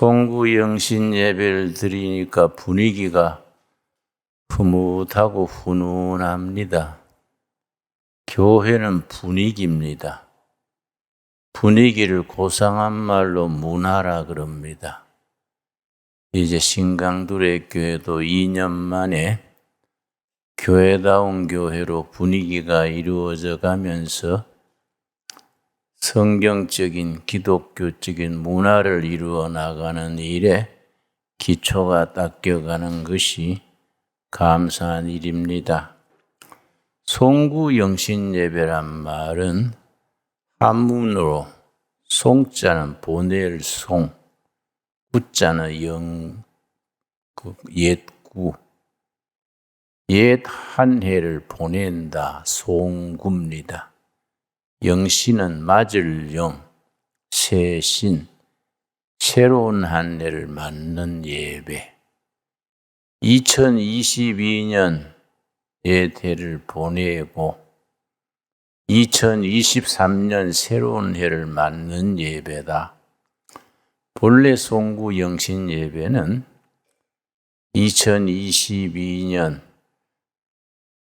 송구영신 예배를 드리니까 분위기가 흐뭇하고 훈훈합니다. 교회는 분위기입니다. 분위기를 고상한 말로 문화라 그럽니다. 이제 신강두레 교회도 2년 만에 교회다운 교회로 분위기가 이루어져 가면서 성경적인 기독교적인 문화를 이루어 나가는 일에 기초가 닦여가는 것이 감사한 일입니다. 송구영신예배란 말은 한문으로 송자는 보낼 송, 구자는 옛구, 옛 한 해를 보낸다, 송구입니다. 영신은 맞을 영, 새신, 새로운 한 해를 맞는 예배. 2022년 해를 보내고 2023년 새로운 해를 맞는 예배다. 본래 송구 영신 예배는 2022년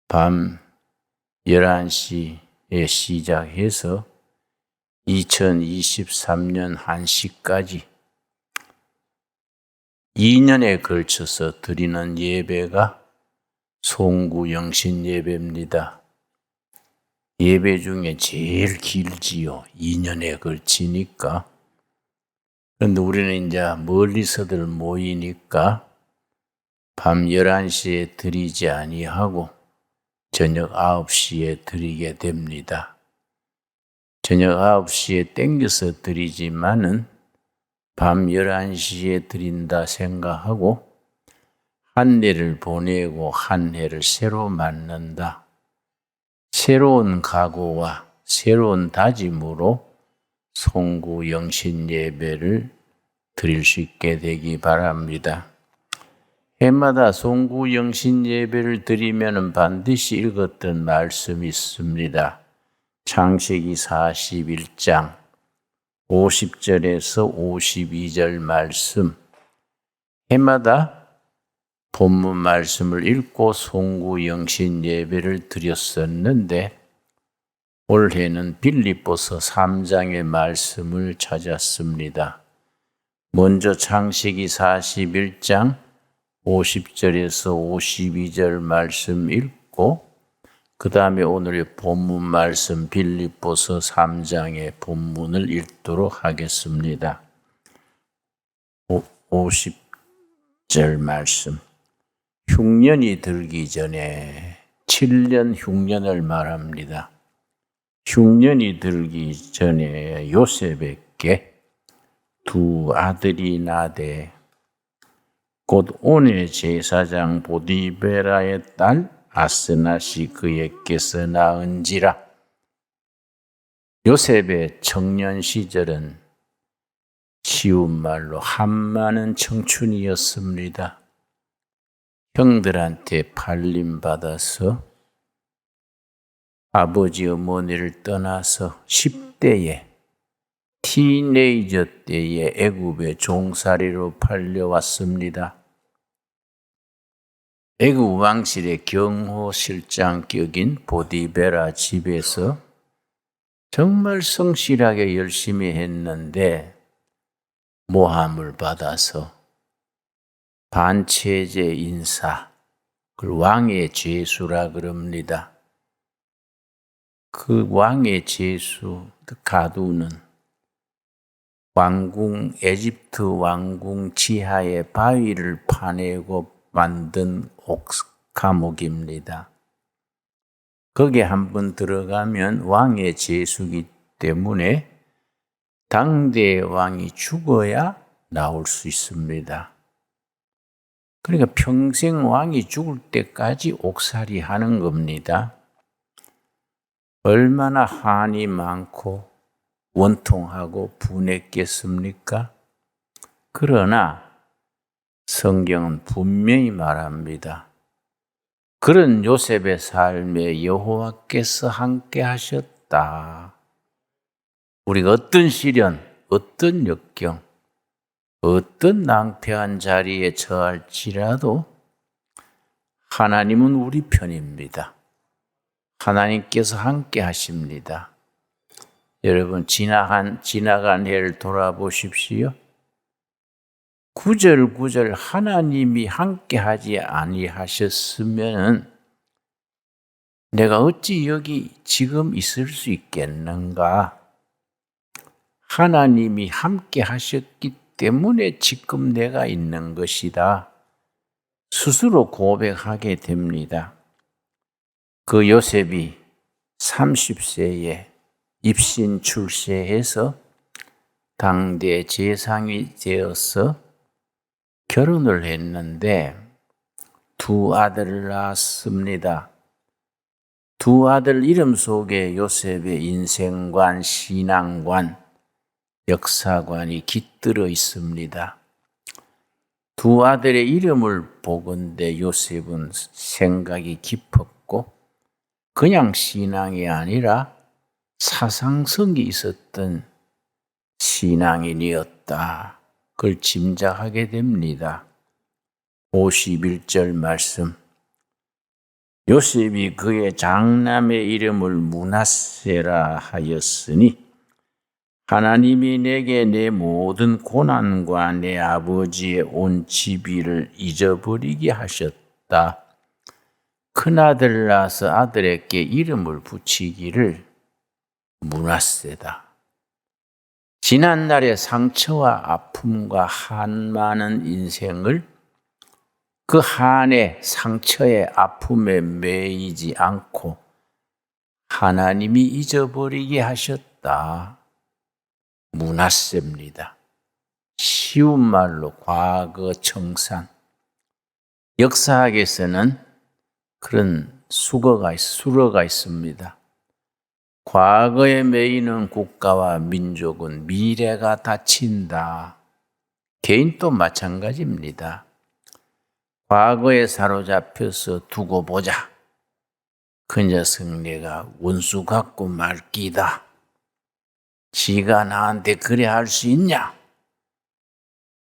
밤 11시에 시작해서 2023년 1시까지 2년에 걸쳐서 드리는 예배가 송구 영신 예배입니다. 예배 중에 제일 길지요. 2년에 걸치니까. 그런데 우리는 이제 멀리서들 모이니까 밤 11시에 드리지 아니하고 저녁 9시에 드리게 됩니다. 저녁 9시에 땡겨서 드리지만은 밤 11시에 드린다 생각하고 한 해를 보내고 한 해를 새로 맞는다. 새로운 각오와 새로운 다짐으로 송구 영신 예배를 드릴 수 있게 되기 바랍니다. 해마다 송구 영신 예배를 드리면 반드시 읽었던 말씀이 있습니다. 창세기 41장 50절에서 52절 말씀. 해마다 본문 말씀을 읽고 송구 영신 예배를 드렸었는데 올해는 빌립보서 3장의 말씀을 찾았습니다. 먼저 창세기 41장 50절에서 52절 말씀 읽고 그 다음에 오늘의 본문 말씀 빌립보서 3장의 본문을 읽도록 하겠습니다. 50절 말씀. 흉년이 들기 전에 7년 흉년을 말합니다. 흉년이 들기 전에 요셉에게 두 아들이 나되 곧 온의 제사장 보디베라의 딸 아스낫이 그에게서 낳은지라. 요셉의 청년 시절은 쉬운 말로 한많은 청춘이었습니다. 형들한테 팔림받아서 아버지 어머니를 떠나서 10대에 티네이저 때에 애굽의 종살이로 팔려왔습니다. 애굽 왕실의 경호실장격인 보디베라 집에서 정말 성실하게 열심히 했는데 모함을 받아서 반체제 인사, 그 왕의 죄수라 그럽니다. 그 왕의 죄수 가두는 왕궁, 에집트 왕궁 지하의 바위를 파내고 만든 감옥입니다. 거기에 한번 들어가면 왕의 죄수이기 때문에 당대의 왕이 죽어야 나올 수 있습니다. 그러니까 평생 왕이 죽을 때까지 옥살이 하는 겁니다. 얼마나 한이 많고 원통하고 분했겠습니까? 그러나 성경은 분명히 말합니다. 그런 요셉의 삶에 여호와께서 함께 하셨다. 우리가 어떤 시련, 어떤 역경, 어떤 낭패한 자리에 처할지라도 하나님은 우리 편입니다. 하나님께서 함께 하십니다. 여러분, 지나간 해를 돌아보십시오. 구절구절 하나님이 함께 하지 아니하셨으면 내가 어찌 여기 지금 있을 수 있겠는가? 하나님이 함께 하셨기 때문에 지금 내가 있는 것이다. 스스로 고백하게 됩니다. 그 요셉이 30세에 입신 출세해서 당대 재상이 되어서 결혼을 했는데 두 아들을 낳았습니다. 두 아들 이름 속에 요셉의 인생관, 신앙관, 역사관이 깃들어 있습니다. 두 아들의 이름을 보건대 요셉은 생각이 깊었고 그냥 신앙이 아니라 사상성이 있었던 신앙인이었다. 그걸 짐작하게 됩니다. 51절 말씀. 요셉이 그의 장남의 이름을 므낫세라 하였으니 하나님이 내게 내 모든 고난과 내 아버지의 온 지비를 잊어버리게 하셨다. 큰아들을 낳아서 아들에게 이름을 붙이기를 므낫세다. 지난날의 상처와 아픔과 한 많은 인생을 그 한의 상처에 아픔에 매이지 않고 하나님이 잊어버리게 하셨다. 므낫세입니다. 쉬운 말로 과거 청산. 역사학에서는 그런 수어가 있습니다. 과거에 매이는 국가와 민족은 미래가 닫힌다. 개인도 마찬가지입니다. 과거에 사로잡혀서 두고 보자. 그 녀석 내가 원수 갖고 말기다. 지가 나한테 그래 할 수 있냐?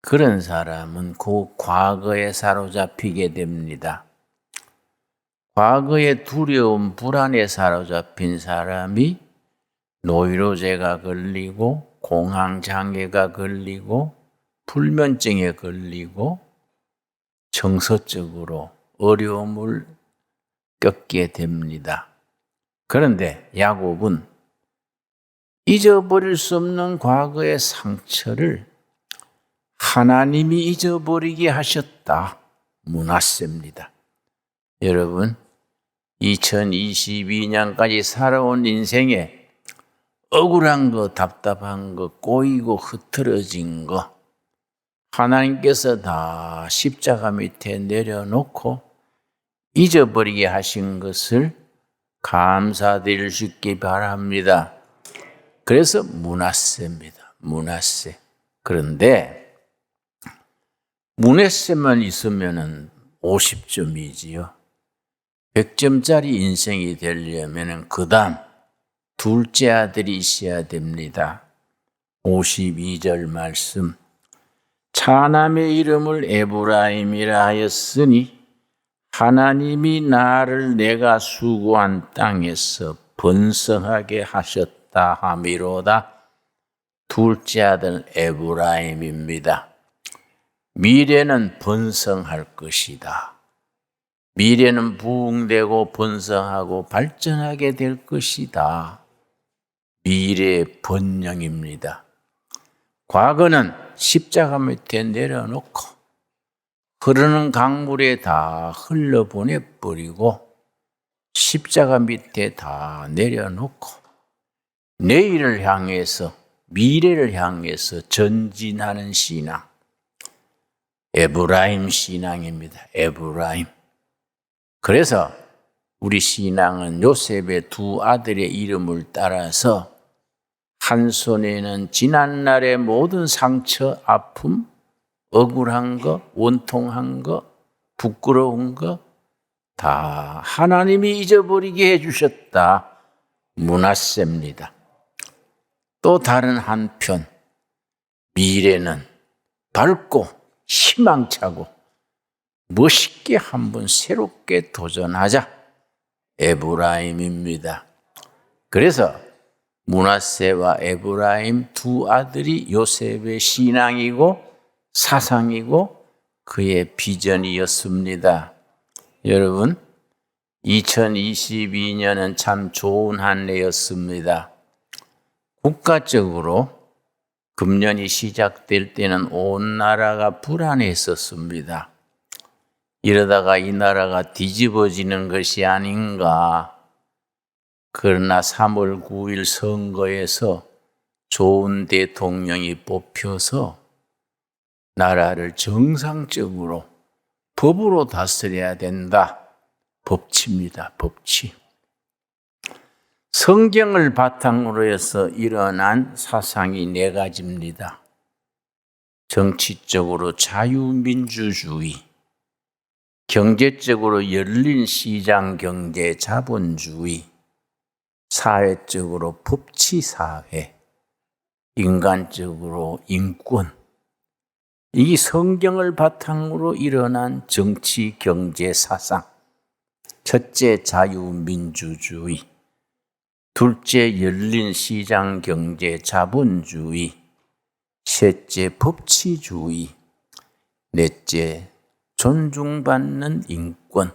그런 사람은 그 과거에 사로잡히게 됩니다. 과거의 두려움, 불안에 사로잡힌 사람이 노이로제가 걸리고 공황장애가 걸리고 불면증에 걸리고 정서적으로 어려움을 겪게 됩니다. 그런데 야곱은 잊어버릴 수 없는 과거의 상처를 하나님이 잊어버리게 하셨다. 므낫세입니다. 여러분, 2022년까지 살아온 인생에 억울한 거, 답답한 거, 꼬이고 흐트러진 거 하나님께서 다 십자가 밑에 내려놓고 잊어버리게 하신 것을 감사드릴 수 있기 바랍니다. 그래서 므낫세입니다. 므낫세. 그런데 므낫세만 있으면 50점이지요. 100점짜리 인생이 되려면 그 다음 둘째 아들이 있어야 됩니다. 52절 말씀. 차남의 이름을 에브라임이라 하였으니 하나님이 나를 내가 수고한 땅에서 번성하게 하셨다 하미로다. 둘째 아들 에브라임입니다. 미래는 번성할 것이다. 미래는 부흥되고 번성하고 발전하게 될 것이다. 미래의 번영입니다. 과거는 십자가 밑에 내려놓고 흐르는 강물에 다 흘러보내버리고 십자가 밑에 다 내려놓고 내일을 향해서 미래를 향해서 전진하는 신앙. 에브라임 신앙입니다. 에브라임. 그래서 우리 신앙은 요셉의 두 아들의 이름을 따라서 한 손에는 지난날의 모든 상처, 아픔, 억울한 거, 원통한 거, 부끄러운 거 다 하나님이 잊어버리게 해주셨다. 므낫세입니다. 또 다른 한편 미래는 밝고 희망차고 멋있게 한번 새롭게 도전하자. 에브라임입니다. 그래서 므낫세와 에브라임 두 아들이 요셉의 신앙이고 사상이고 그의 비전이었습니다. 여러분, 2022년은 참 좋은 한 해였습니다. 국가적으로 금년이 시작될 때는 온 나라가 불안했었습니다. 이러다가 이 나라가 뒤집어지는 것이 아닌가. 그러나 3월 9일 선거에서 좋은 대통령이 뽑혀서 나라를 정상적으로 법으로 다스려야 된다. 법치입니다. 법치. 성경을 바탕으로 해서 일어난 사상이 4가지입니다. 정치적으로 자유민주주의, 경제적으로 열린 시장 경제 자본주의, 사회적으로 법치사회, 인간적으로 인권. 이 성경을 바탕으로 일어난 정치, 경제, 사상. 첫째, 자유민주주의. 둘째, 열린 시장 경제 자본주의. 셋째, 법치주의. 넷째, 존중받는 인권.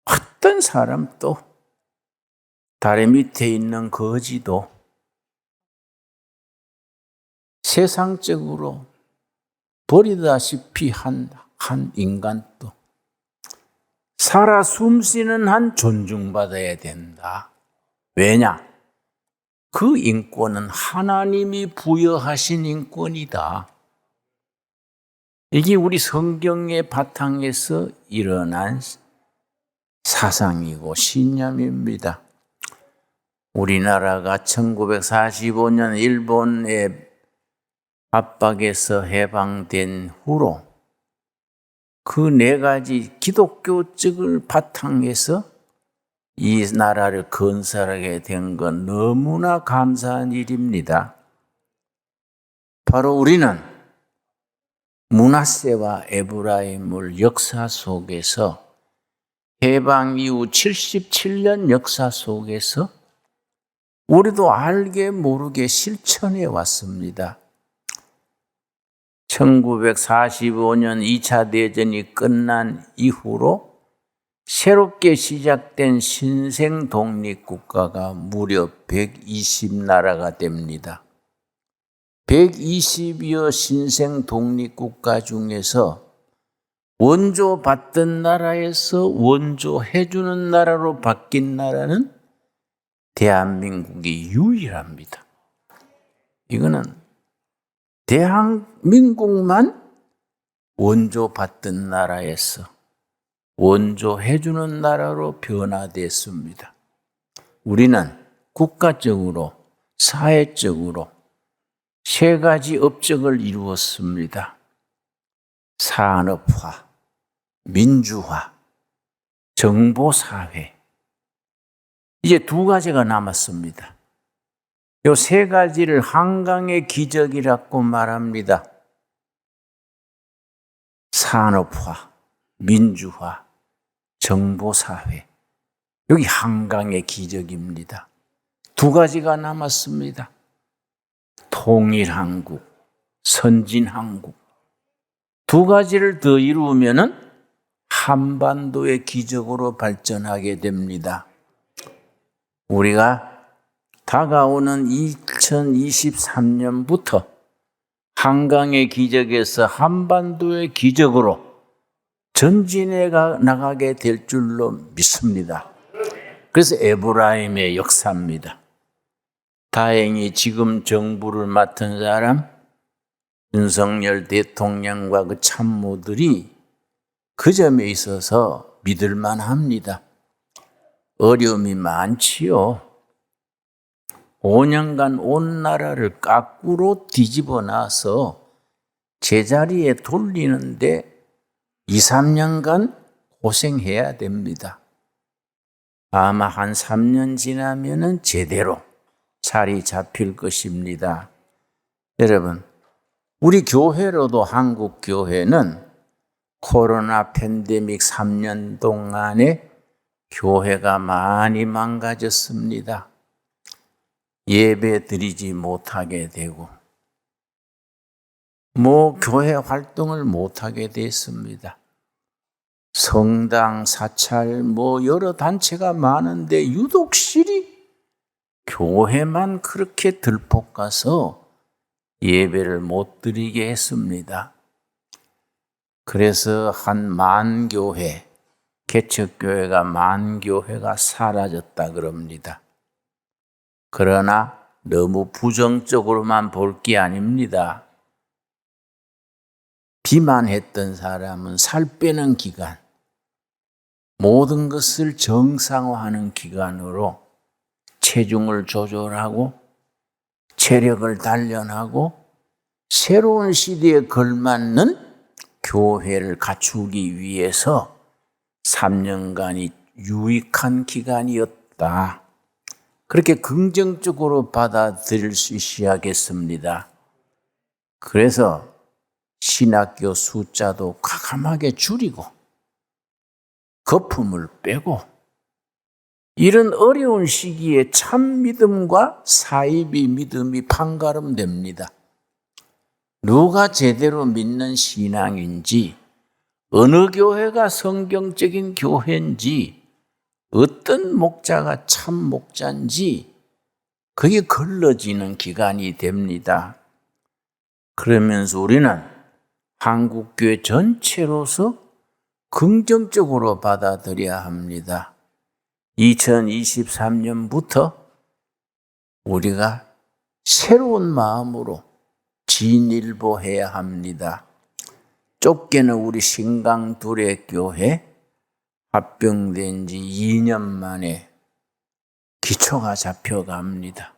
어떤 사람도 다리 밑에 있는 거지도 세상적으로 버리다시피 한 인간도 살아 숨쉬는 한 존중받아야 된다. 왜냐? 그 인권은 하나님이 부여하신 인권이다. 이게 우리 성경의 바탕에서 일어난 사상이고 신념입니다. 우리나라가 1945년 일본의 압박에서 해방된 후로 그 4가지 기독교적을 바탕에서 이 나라를 건설하게 된 건 너무나 감사한 일입니다. 바로 우리는 므낫세와 에브라임을 역사 속에서 해방 이후 77년 역사 속에서 우리도 알게 모르게 실천해 왔습니다. 1945년 2차 대전이 끝난 이후로 새롭게 시작된 신생 독립국가가 무려 120나라가 됩니다. 120여 신생 독립국가 중에서 원조 받던 나라에서 원조해주는 나라로 바뀐 나라는 대한민국이 유일합니다. 이거는 대한민국만 원조 받던 나라에서 원조해주는 나라로 변화됐습니다. 우리는 국가적으로, 사회적으로 3가지 업적을 이루었습니다. 산업화, 민주화, 정보사회. 이제 2가지가 남았습니다. 이 3가지를 한강의 기적이라고 말합니다. 산업화, 민주화, 정보사회. 여기 한강의 기적입니다. 2가지가 남았습니다. 통일한국, 선진한국. 2가지를 더 이루면은 한반도의 기적으로 발전하게 됩니다. 우리가 다가오는 2023년부터 한강의 기적에서 한반도의 기적으로 전진해 나가게 될 줄로 믿습니다. 그래서 에브라임의 역사입니다. 다행히 지금 정부를 맡은 사람 윤석열 대통령과 그 참모들이 그 점에 있어서 믿을 만합니다. 어려움이 많지요. 5년간 온 나라를 거꾸로 뒤집어 놔서 제자리에 돌리는데 2, 3년간 고생해야 됩니다. 아마 한 3년 지나면은 제대로 자리 잡힐 것입니다. 여러분, 우리 교회로도 한국 교회는 코로나 팬데믹 3년 동안에 교회가 많이 망가졌습니다. 예배 드리지 못하게 되고 교회 활동을 못하게 됐습니다. 성당, 사찰, 여러 단체가 많은데 유독실이 교회만 그렇게 들볶아서 예배를 못 드리게 했습니다. 그래서 한 만교회, 개척교회가 만교회가 사라졌다 그럽니다. 그러나 너무 부정적으로만 볼 게 아닙니다. 비만했던 사람은 살 빼는 기간, 모든 것을 정상화하는 기간으로 체중을 조절하고 체력을 단련하고 새로운 시대에 걸맞는 교회를 갖추기 위해서 3년간이 유익한 기간이었다. 그렇게 긍정적으로 받아들일 수 있어야겠습니다. 그래서 신학교 숫자도 과감하게 줄이고 거품을 빼고 이런 어려운 시기에 참 믿음과 사이비 믿음이 판가름됩니다. 누가 제대로 믿는 신앙인지, 어느 교회가 성경적인 교회인지, 어떤 목자가 참 목자인지 그게 걸러지는 기간이 됩니다. 그러면서 우리는 한국교회 전체로서 긍정적으로 받아들여야 합니다. 2023년부터 우리가 새로운 마음으로 진일보해야 합니다. 쫓겨는 우리 신강둘의 교회 합병된 지 2년 만에 기초가 잡혀갑니다.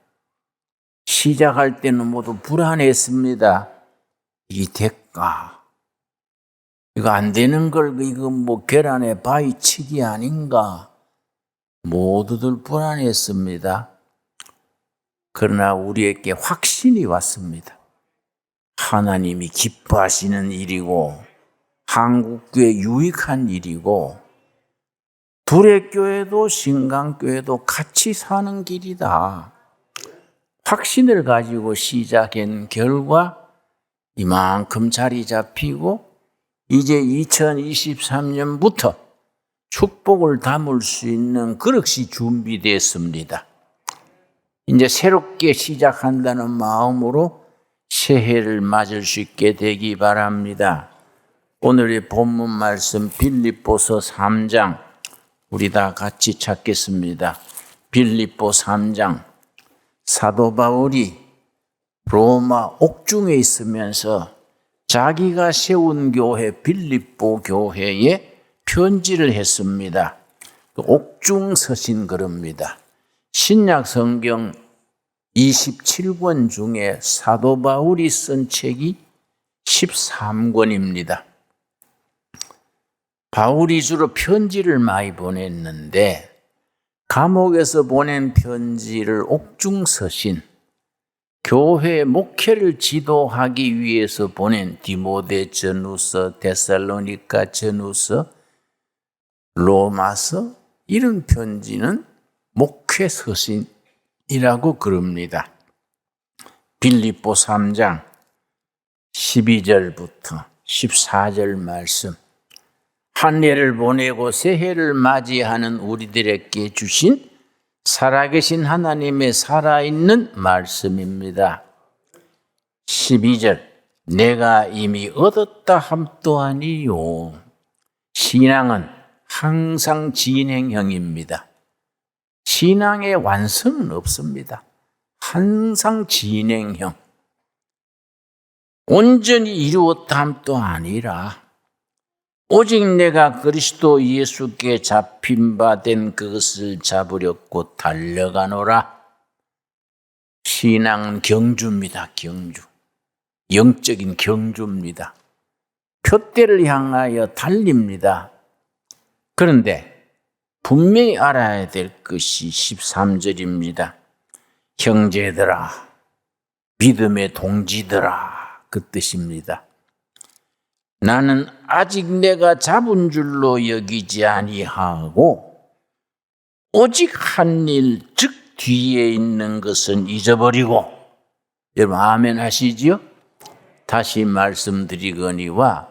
시작할 때는 모두 불안했습니다. 이 될까? 이거 안 되는 걸 계란에 바위 치기 아닌가? 모두들 불안했습니다. 그러나 우리에게 확신이 왔습니다. 하나님이 기뻐하시는 일이고 한국교회 유익한 일이고 둘의 교회도 신강교회도 같이 사는 길이다. 확신을 가지고 시작한 결과 이만큼 자리 잡히고 이제 2023년부터 축복을 담을 수 있는 그릇이 준비됐습니다. 이제 새롭게 시작한다는 마음으로 새해를 맞을 수 있게 되기 바랍니다. 오늘의 본문 말씀 빌립보서 3장 우리 다 같이 찾겠습니다. 빌립보 3장 사도 바울이 로마 옥중에 있으면서 자기가 세운 교회 빌립보 교회에 편지를 했습니다. 옥중 서신 그럽니다. 신약 성경 27권 중에 사도 바울이 쓴 책이 13권입니다. 바울이 주로 편지를 많이 보냈는데 감옥에서 보낸 편지를 옥중 서신, 교회 목회를 지도하기 위해서 보낸 디모데 전후서, 데살로니가 전후서, 로마서 이런 편지는 목회 서신이라고 그럽니다. 빌립보 3장 12절부터 14절 말씀. 한 해를 보내고 새해를 맞이하는 우리들에게 주신 살아계신 하나님의 살아있는 말씀입니다. 12절 내가 이미 얻었다 함도 아니요. 신앙은 항상 진행형입니다. 신앙의 완성은 없습니다. 항상 진행형. 온전히 이루었다 함도 아니라 오직 내가 그리스도 예수께 잡힌 바 된 그것을 잡으려고 달려가노라. 신앙은 경주입니다. 경주. 영적인 경주입니다. 표대를 향하여 달립니다. 그런데 분명히 알아야 될 것이 13절입니다. 형제들아, 믿음의 동지들아 그 뜻입니다. 나는 아직 내가 잡은 줄로 여기지 아니하고 오직 한 일, 즉 뒤에 있는 것은 잊어버리고. 여러분 아멘 하시지요? 다시 말씀드리거니와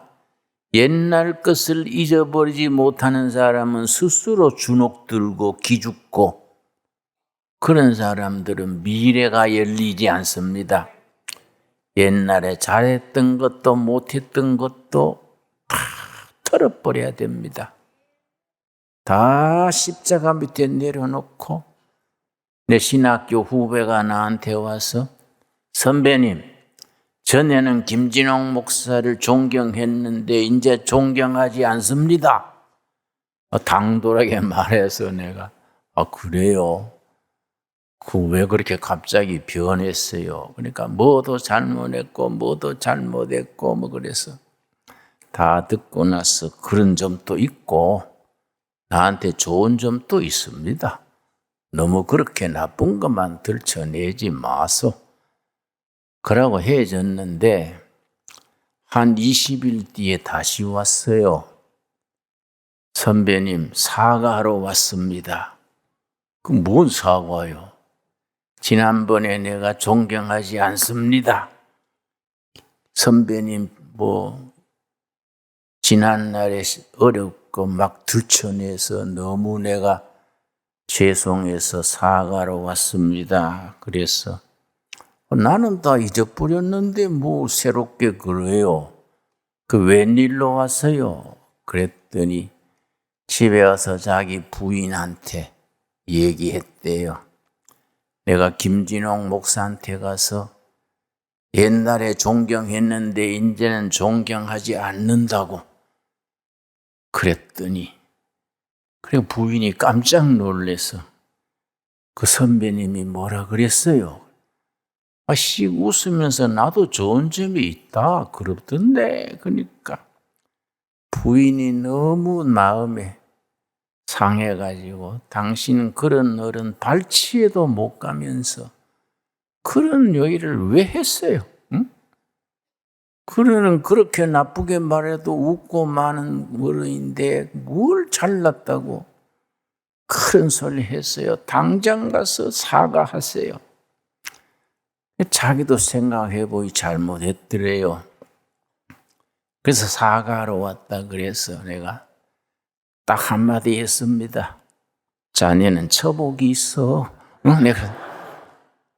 옛날 것을 잊어버리지 못하는 사람은 스스로 주눅들고 기죽고 그런 사람들은 미래가 열리지 않습니다. 옛날에 잘했던 것도 못했던 것도 다 털어버려야 됩니다. 다 십자가 밑에 내려놓고 내 신학교 후배가 나한테 와서 선배님, 전에는 김진홍 목사를 존경했는데 이제 존경하지 않습니다. 당돌하게 말해서 내가 그래요? 왜 그렇게 갑자기 변했어요? 그러니까 뭐도 잘못했고 뭐도 잘못했고 뭐 그래서 다 듣고 나서 그런 점도 있고 나한테 좋은 점도 있습니다. 너무 그렇게 나쁜 것만 들춰내지 마소. 그러고 헤어졌는데 한 20일 뒤에 다시 왔어요. 선배님 사과하러 왔습니다. 그럼 뭔 사과요? 지난번에 내가 존경하지 않습니다. 선배님 지난날에 어렵고 막 들춰내서 너무 내가 죄송해서 사과하러 왔습니다. 그래서 나는 다 잊어버렸는데 뭐 새롭게 그래요. 그 웬일로 왔어요? 그랬더니 집에 와서 자기 부인한테 얘기했대요. 내가 김진홍 목사한테 가서 옛날에 존경했는데 이제는 존경하지 않는다고 그랬더니 그리고 부인이 깜짝 놀라서 그 선배님이 뭐라 그랬어요? 씩 웃으면서 나도 좋은 점이 있다 그러던데. 그러니까 부인이 너무 마음에 상해가지고 당신은 그런 어른 발치에도 못 가면서 그런 얘기를 왜 했어요? 응? 그러는 그렇게 나쁘게 말해도 웃고 마는 어른인데 뭘 잘났다고 그런 소리 했어요. 당장 가서 사과하세요. 자기도 생각해보니 잘못했더래요. 그래서 사과하러 왔다 그래서 내가 딱 한마디 했습니다. 자네는 처복이 있어. 내가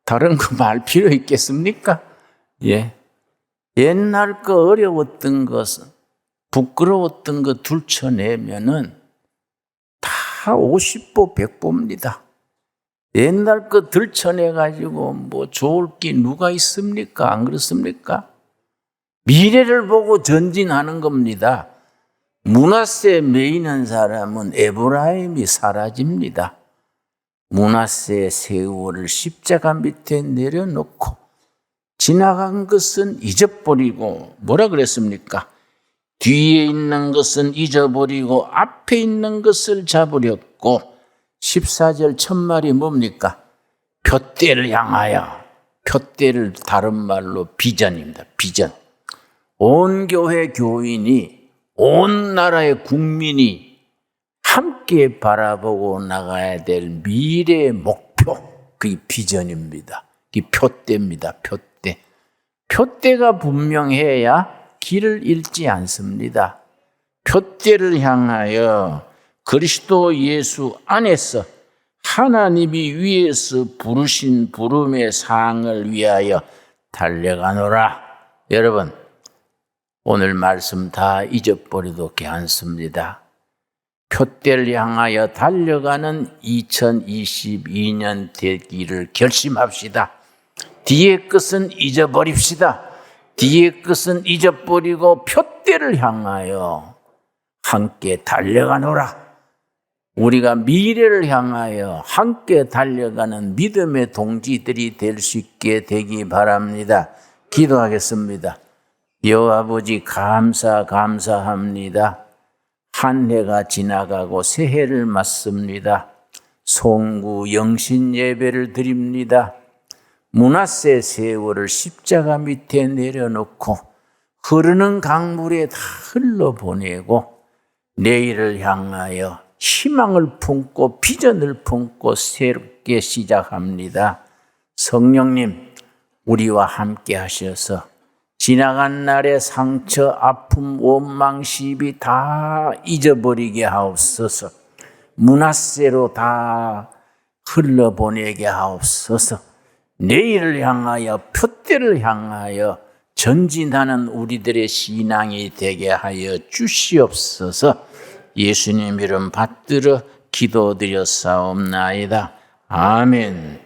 다른 거 말 필요 있겠습니까? 예. 옛날 거 어려웠던 것은 부끄러웠던 거 들춰내면은 다 50보 100보입니다. 옛날 거 들춰내가지고 뭐 좋을 게 누가 있습니까? 안 그렇습니까? 미래를 보고 전진하는 겁니다. 므낫세에 매이는 사람은 에브라임이 사라집니다. 므낫세의 세월을 십자가 밑에 내려놓고 지나간 것은 잊어버리고 뭐라 그랬습니까? 뒤에 있는 것은 잊어버리고 앞에 있는 것을 잡으렸고 14절 첫말이 뭡니까? 표대를 향하여. 표대를 다른 말로 비전입니다. 비전. 온 교회 교인이 온 나라의 국민이 함께 바라보고 나가야 될 미래의 목표, 그게 비전입니다. 그게 표대입니다. 표대. 표대가 분명해야 길을 잃지 않습니다. 표대를 향하여 그리스도 예수 안에서 하나님이 위에서 부르신 부름의 상을 위하여 달려가노라. 여러분, 오늘 말씀 다 잊어버려도 괜찮습니다. 표대를 향하여 달려가는 2022년 되기를 결심합시다. 뒤의 것은 잊어버립시다. 뒤의 것은 잊어버리고 표대를 향하여 함께 달려가노라. 우리가 미래를 향하여 함께 달려가는 믿음의 동지들이 될 수 있게 되기 바랍니다. 기도하겠습니다. 여호와 아버지 감사합니다. 한 해가 지나가고 새해를 맞습니다. 송구 영신 예배를 드립니다. 므낫세 세월을 십자가 밑에 내려놓고 흐르는 강물에 다 흘러보내고 내일을 향하여 희망을 품고 비전을 품고 새롭게 시작합니다. 성령님, 우리와 함께 하셔서 지나간 날의 상처, 아픔, 원망, 시비 다 잊어버리게 하옵소서. 므낫세로 다 흘러보내게 하옵소서. 내일을 향하여, 표대를 향하여 전진하는 우리들의 신앙이 되게 하여 주시옵소서. 예수님 이름 받들어 기도드렸사옵나이다. 아멘.